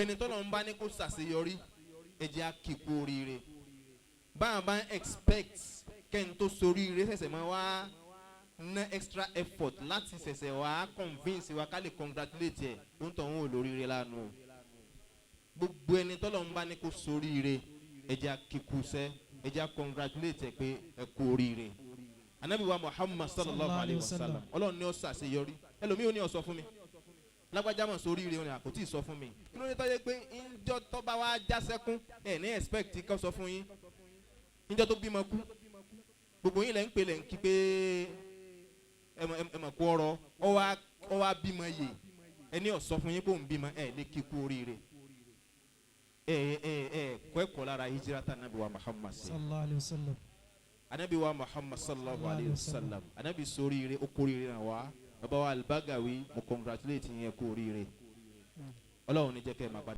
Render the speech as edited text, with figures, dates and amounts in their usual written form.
ẹni tọ́lọ̀ ń bá ní kó ṣàṣeyọrí ẹ jẹ́ á kí kú oríire báwọn bá ń expect kẹ́ni tó soríire ṣẹ̀ṣẹ̀ máa wá ná extra effort láti ṣẹ̀ṣẹ̀ wá convince wa ká lè congratulate ẹ̀ ó ń tọ̀ wọ́n ò lóríire lánàá o gbogbo ẹni tọ́lọ̀ ń bá ní kó soríire ẹ jẹ́ á kí kú sẹ́ ẹ jẹ́ á congratulate ẹ̀ pé ẹ kú oríire anabi wa Muhammad sallallahu alayhi wa sallam ọlọ́run ní ó ṣàṣeyọrí ẹlòmíì ò ní ó sọ fún mi lágbájá mọ̀ sórí ire wọn àkótí sọ fún mi kí ló ní tọ́jú pé ìjọ tó bá wá já sẹ́kún ẹ̀ ní expect kí sọ fún yín ìjọ tó bímọ kú gbogbo yín lẹ́ ń pè lẹ́ ń kí pé ẹ mọ̀ kú ọ̀rọ̀ ọ wá bímọ yè ẹ ní ó sọ fún yín pé òun bímọ ẹ lè kí kú oríire kọ́ ẹ̀kọ́ lára hijrata anabi wa Muhammad sallallahu alayhi wa sallam anabi wa Muhammad sallallahu alayhi wa sallam anabi sórí ire ó kórìíre náà wá bàbá wa Al-Bagawi mo congratulate yín kú oríire ọlọ́run ní jẹ́ kẹ́ ẹ máa padà.